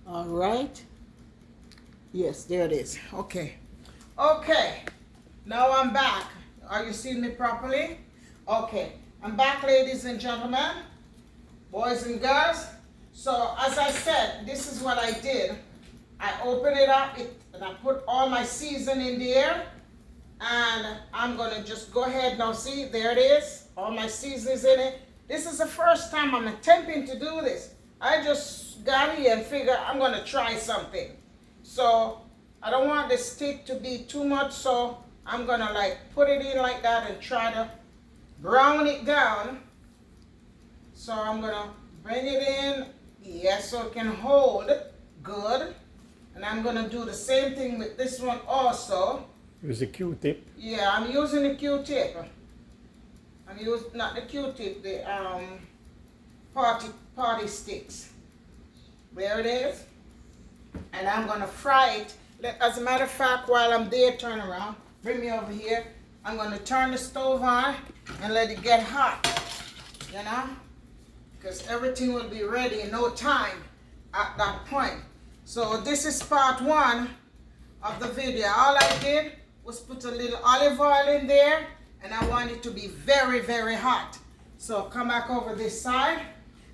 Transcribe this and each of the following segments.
All right. Yes, there it is. Okay. Okay. Now I'm back. Are you seeing me properly? Okay. I'm back, ladies and gentlemen, boys and girls. So as I said, this is what I did. I opened it up and I put all my season in there. And I'm gonna just go ahead now. See, there it is. All my seasons in it. This is the first time I'm attempting to do this. I just got here and figured I'm gonna try something. So I don't want the stick to be too much, so I'm gonna like put it in like that and try to brown it down. So I'm gonna bring it in, yes, so it can hold good. And I'm gonna do the same thing with this one also. Use a Q-tip. Yeah, I'm using the Q-tip. I'm using, not the Q-tip, the party sticks. There it is. And I'm gonna fry it. As a matter of fact, while I'm there, turn around, bring me over here. I'm gonna turn the stove on and let it get hot, you know? Because everything will be ready in no time at that point. So this is part one of the video. All I did was put a little olive oil in there, and I want it to be very, very hot. So come back over this side.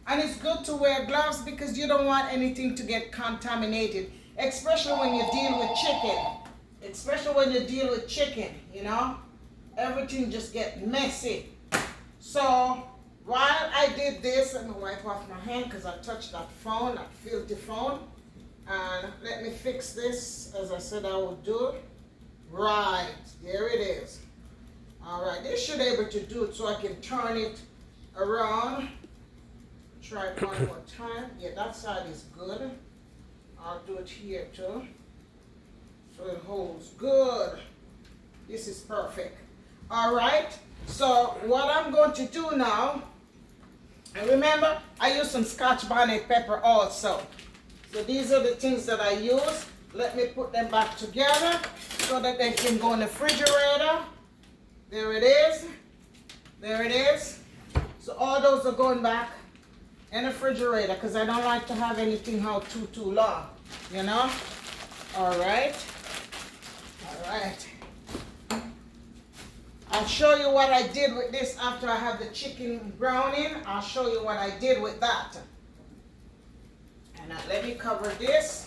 And it's good to wear gloves because you don't want anything to get contaminated, especially when you deal with chicken. Especially when you deal with chicken, you know? Everything just get messy. So while I did this, let me wipe off my hand because I touched that phone, that filthy phone. And let me fix this as I said I would do. Right, there it is. All right, this should be able to do it so I can turn it around. Try it one more time. Yeah, that side is good. I'll do it here too. So it holds good. This is perfect. All right, so what I'm going to do now, and remember, I use some Scotch bonnet pepper also. So these are the things that I use. Let me put them back together so that they can go in the refrigerator. There it is. There it is. So all those are going back in the refrigerator because I don't like to have anything out too long, you know? All right. All right. I'll show you what I did with this after I have the chicken browning. I'll show you what I did with that. And now let me cover this.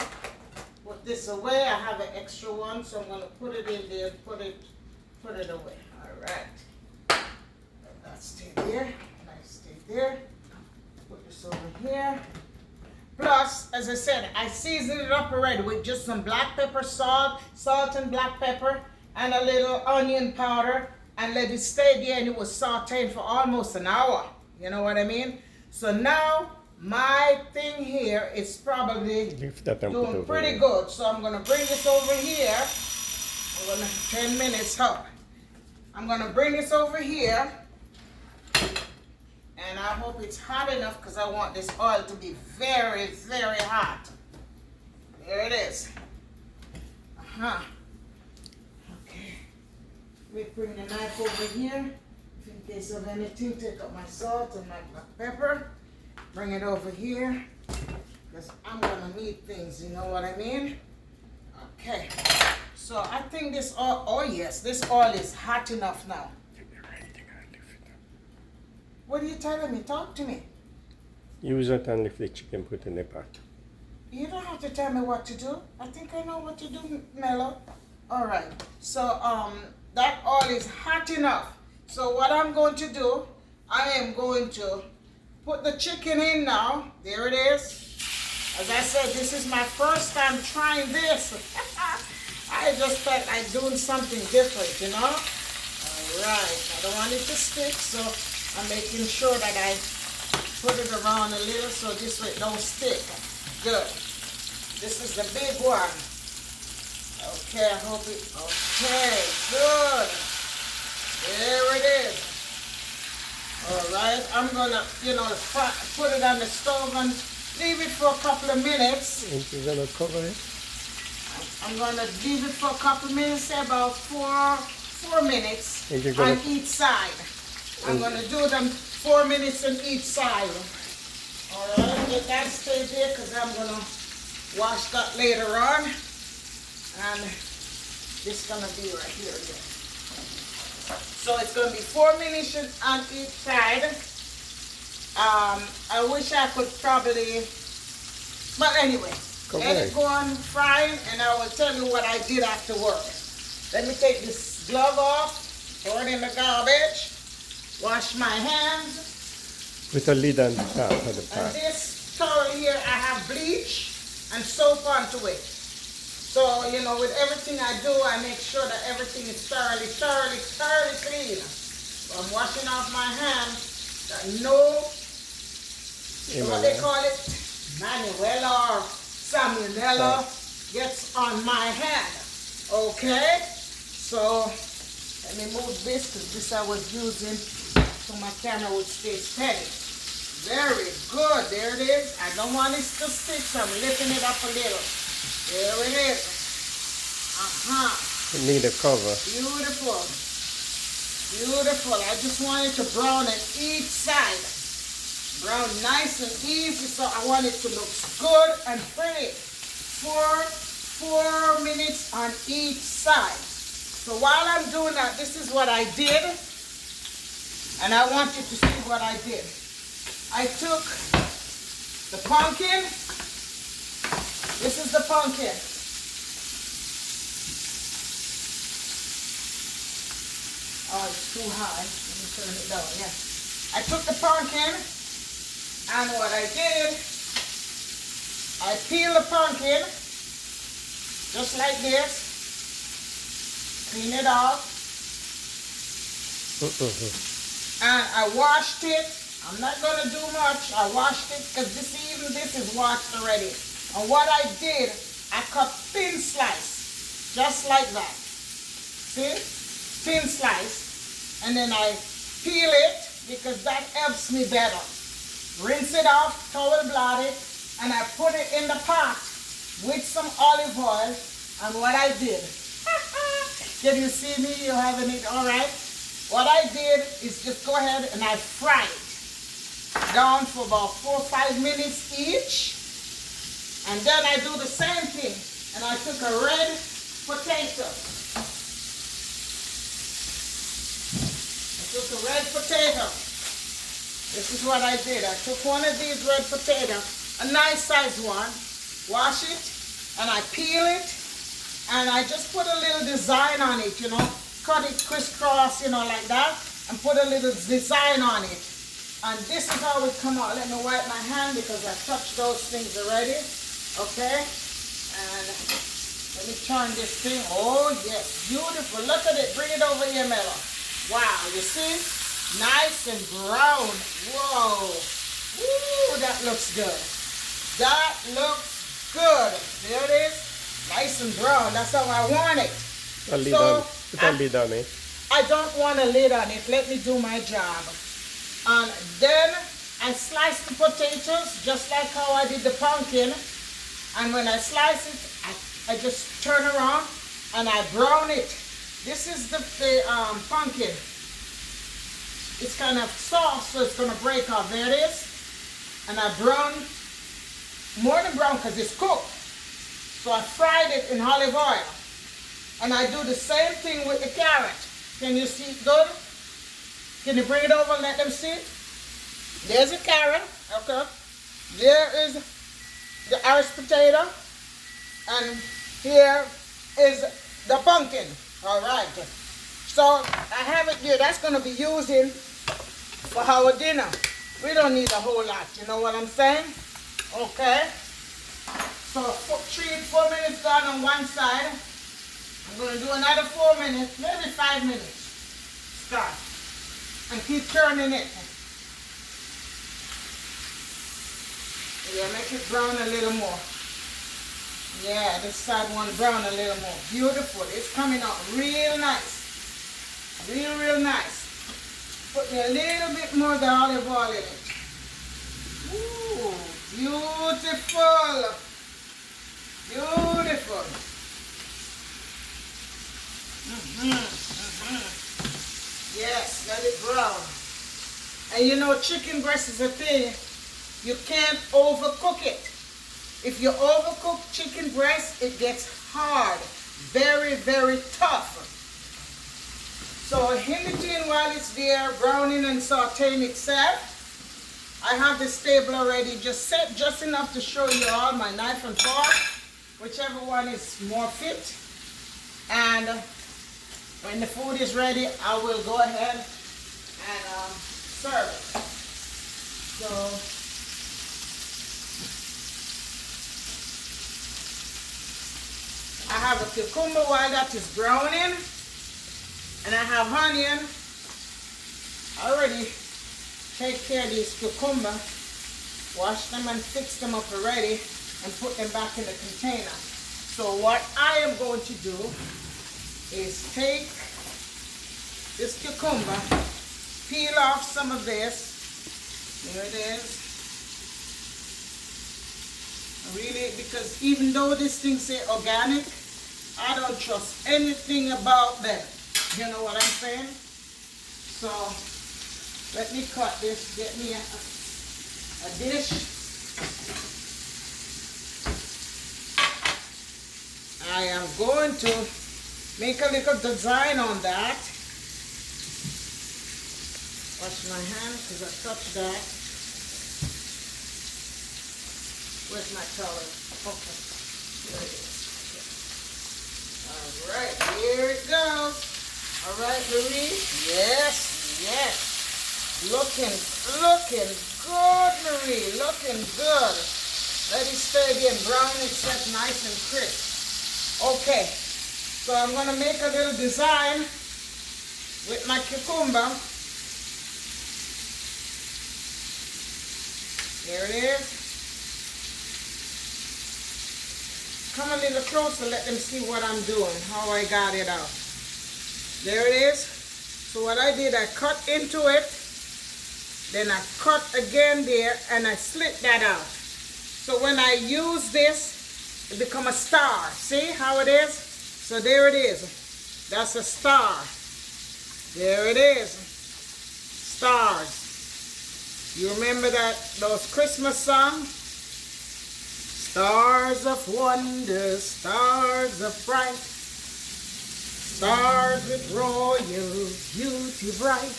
Put this away. I have an extra one, so I'm going to put it in there. Put it away. All right. Let that stay there. That stay there. Put this over here. Plus, as I said, I seasoned it up already with just some black pepper, salt and black pepper, and a little onion powder, and let it stay there, and it was sauteing for almost an hour. You know what I mean? So now my thing here is probably doing pretty good. So I'm gonna bring this over here. I'm gonna 10 minutes up. I'm gonna bring this over here, and I hope it's hot enough because I want this oil to be very, very hot. There it is. Okay. Let me bring the knife over here in case of anything. Take up my salt and my black pepper. Bring it over here because I'm gonna need things, you know what I mean? Okay, so I think this oil, oh yes, this oil is hot enough now. What are you telling me? Talk to me. Use it and lift the chicken, put in the pot. You don't have to tell me what to do. I think I know what to do, Mello. All right, so that oil is hot enough. So what I'm going to do, I am going to put the chicken in now. There it is. As I said, this is my first time trying this. I just felt like doing something different, you know? All right. I don't want it to stick, so I'm making sure that I put it around a little so this way it don't stick. Good. This is the big one. Okay, I hope it, okay, good. There it is. All right, I'm gonna, put it on the stove and leave it for a couple of minutes. And you're gonna cover it? I'm gonna leave it for a couple of minutes, say about four minutes on each side. I'm gonna do them 4 minutes on each side. All right, let that stay there because I'm gonna wash that later on. And this is gonna be right here again. So it's gonna be 4 minutes on each side. I wish I could probably, but anyway, let it go on frying, and I will tell you what I did afterward. Let me take this glove off, throw it in the garbage, wash my hands. Put a lid on the top of the And pot. this towel here, I have bleach and soap onto it. So, you know, with everything I do, I make sure that everything is thoroughly clean. So I'm washing off my hands, that no, what they call it, Manuela or Salmonella gets on my hand. Okay? So, let me move this, because this I was using so my camera would stay steady. Very good. There it is. I don't want it to stick, so I'm lifting it up a little. There it is. You need a cover. Beautiful. Beautiful. I just want it to brown on each side. Brown nice and easy, so I want it to look good and pretty. 4 minutes on each side. So while I'm doing that, this is what I did. And I want you to see what I did. I took the pumpkin. This is the pumpkin. Oh, it's too high. Let me turn it down. Yeah. I took the pumpkin, and what I did, I peeled the pumpkin just like this. Clean it off. And I washed it. I'm not going to do much. I washed it because this is washed already. And what I did, I cut thin slice, just like that. See? Thin slice. And then I peel it because that helps me better. Rinse it off, towel blot it, and I put it in the pot with some olive oil. And what I did, can you see me? You're having it all right? What I did is just go ahead and I fry it down for about 4 or 5 minutes each. And then I do the same thing. And I took a red potato. This is what I did. I took one of these red potatoes, a nice size one, wash it, and I peel it, and I just put a little design on it, you know, cut it crisscross, you know, like that, and put a little design on it. And this is how it come out. Let me wipe my hand because I touched those things already. Okay? And let me turn this thing. Oh, yes. Beautiful. Look at it. Bring it over here, Mella. Wow. You see? Nice and brown. Whoa. Woo, that looks good. That looks good. There it is. Nice and brown. That's how I want it. Put a lid on it. I don't want a lid on it. Let me do my job. And then I slice the potatoes just like how I did the pumpkin. And when I slice it, I just turn around and I brown it. This is the pumpkin. It's kind of soft, so it's going to break off. There it is. And I brown, more than brown because it's cooked. So I fried it in olive oil. And I do the same thing with the carrot. Can you see it good? Can you bring it over and let them see it? There's a carrot. Okay. There is the Irish potato. And here is the pumpkin. All right. So I have it here. That's going to be using for our dinner. We don't need a whole lot. You know what I'm saying? Okay. So 4 minutes done on one side. I'm going to do another 4 minutes, maybe 5 minutes. Start. And keep turning it. Yeah, make it brown a little more. Yeah, this side one brown a little more. Beautiful. It's coming out real nice. Real nice. Put me a little bit more of the olive oil in it. Ooh, beautiful. Beautiful. Yes, let it brown. And you know, chicken breast is a thing. You can't overcook it. If you overcook chicken breast, it gets hard, very, very tough. So in between while it's there, browning and sauteing itself, I have this table already just set just enough to show you all my knife and fork, whichever one is more fit. And when the food is ready, I will go ahead and serve it. So I have a cucumber while that is browning, and I have onion. I already take care of these cucumber, wash them and fix them up already, and put them back in the container. So what I am going to do is take this cucumber, peel off some of this. There it is. Really, because even though this thing say organic, I don't trust anything about them. You know what I'm saying? So let me cut this, get me a dish. I am going to make a little design on that. Wash my hand because I touched that. Where's my towel? Okay. There it is. Okay. Alright, here it goes. Alright, Marie. Yes, yes. Looking good, Marie. Looking good. Let it stay again. Brown itself nice and crisp. Okay. So I'm going to make a little design with my cucumber. There it is. Come a little closer, let them see what I'm doing, how I got it out. There it is. So what I did, I cut into it, then I cut again there, and I slit that out. So when I use this, it becomes a star. See how it is? So there it is. That's a star. There it is. Stars. You remember those Christmas songs? Stars of wonder, stars of bright, stars with royal beauty bright.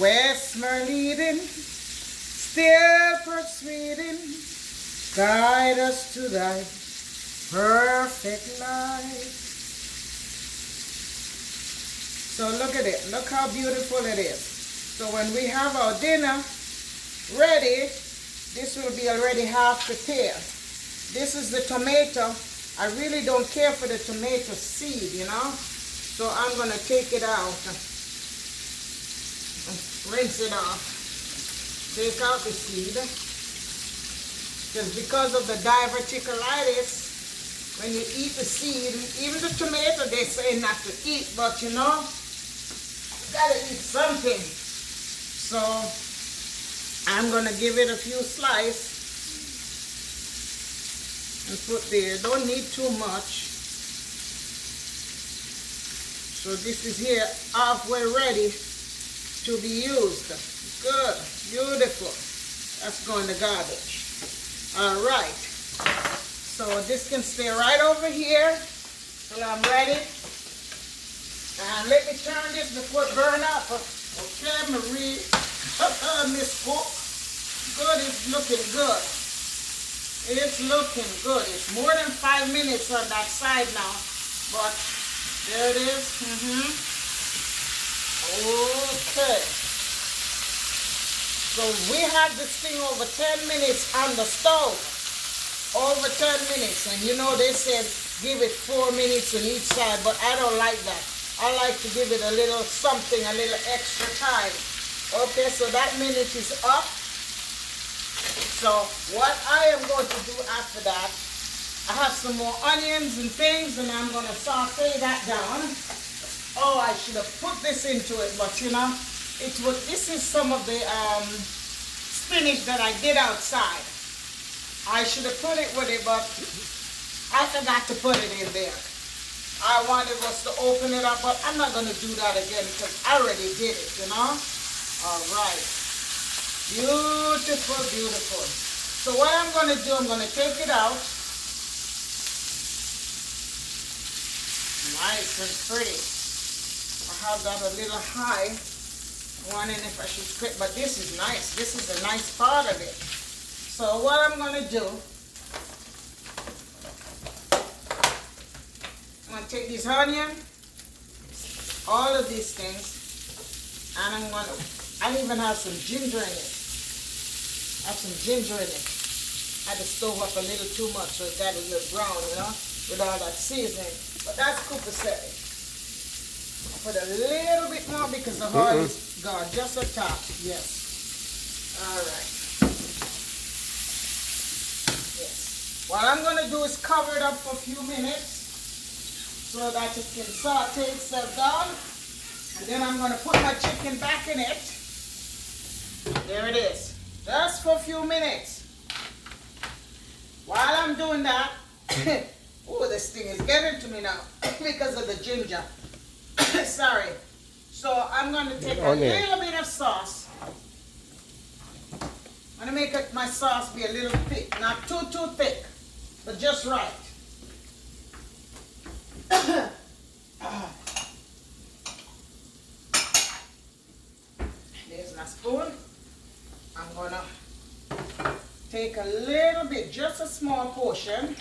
Westward leading, still persuading, guide us to thy perfect light. So look at it, look how beautiful it is. So when we have our dinner ready, this will be already half prepared. This is the tomato. I really don't care for the tomato seed, you know. So I'm going to take it out. Rinse it off. Take out the seed. Because of the diverticulitis, when you eat the seed, even the tomato they say not to eat, but you know, you gotta eat something. So I'm going to give it a few slices and put there. Don't need too much. So this is here halfway ready to be used. Good, beautiful. That's going to garbage. All right. So this can stay right over here till I'm ready. And let me turn this before it burn up. Okay, Marie. Miss Cook. Good, it's looking good. It's looking good. It's more than 5 minutes on that side now. But there it is. Okay. So we have this thing over 10 minutes on the stove. Over 10 minutes. And you know they said give it 4 minutes on each side. But I don't like that. I like to give it a little something, a little extra time. Okay, so that minute is up. So what I am going to do after that, I have some more onions and things, and I'm going to saute that down. Oh, I should have put this into it, but you know, this is some of the spinach that I did outside. I should have put it with it, but I forgot to put it in there. I wanted us to open it up, but I'm not going to do that again because I already did it, you know. All right. Beautiful, beautiful. So what I'm going to do, I'm going to take it out. Nice and pretty. I have that a little high. Wondering if I should quit, but this is nice. This is a nice part of it. So what I'm going to do, I'm going to take this onion, all of these things, and I'm going to, I even have some ginger in it. I have some ginger in it. I had to stove up a little too much, so it got a little brown, you know, with all that seasoning. But that's copacetic. I put a little bit more because the oil is gone, just a top, yes. All right. Yes. What I'm going to do is cover it up for a few minutes so that it can saute itself down. And then I'm going to put my chicken back in it. There it is. Just for a few minutes. While I'm doing that, oh, this thing is getting to me now because of the ginger. Sorry. So I'm going to take a little bit of sauce. I'm going to make my sauce be a little thick. Not too thick, but just right. There's my spoon. I'm going to take a little bit, just a small portion.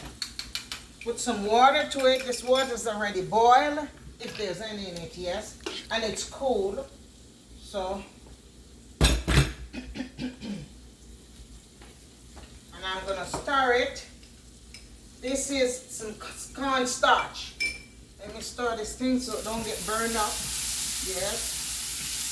Put some water to it. This water is already boiled, if there's any in it, yes. And it's cool. So, and I'm going to stir it. This is some cornstarch. Let me stir this thing so it don't get burned up. Yes.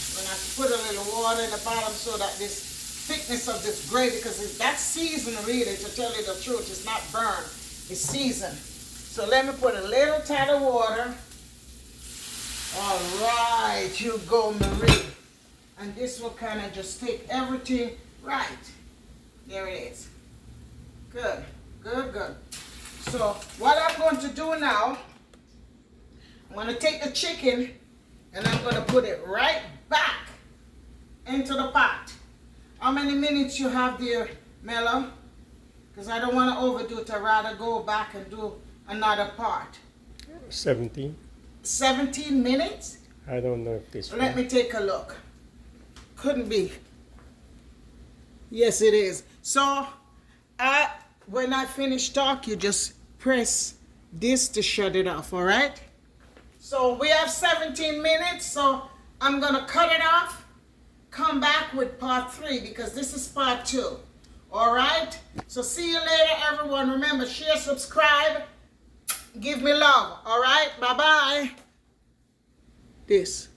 I'm going to have to put a little water in the bottom so that this thickness of this gravy, because that's seasoned really, to tell you the truth, it's not burned, it's seasoned. So let me put a little tad of water. All right, you go, Marie. And this will kind of just take everything right. There it is. Good, good, good. So what I'm going to do now, I'm going to take the chicken and I'm going to put it right back into the pot. How many minutes you have there, Mello? Because I don't want to overdo it. I'd rather go back and do another part. 17. 17 minutes? I don't know if this Let me take a look. Couldn't be. Yes, it is. So, when I finish talk, you just press this to shut it off, all right? So, we have 17 minutes, so I'm going to cut it off. Come back with part 3 because this is part 2. All right? So see you later, everyone. Remember, share, subscribe, give me love. All right? Bye-bye. This.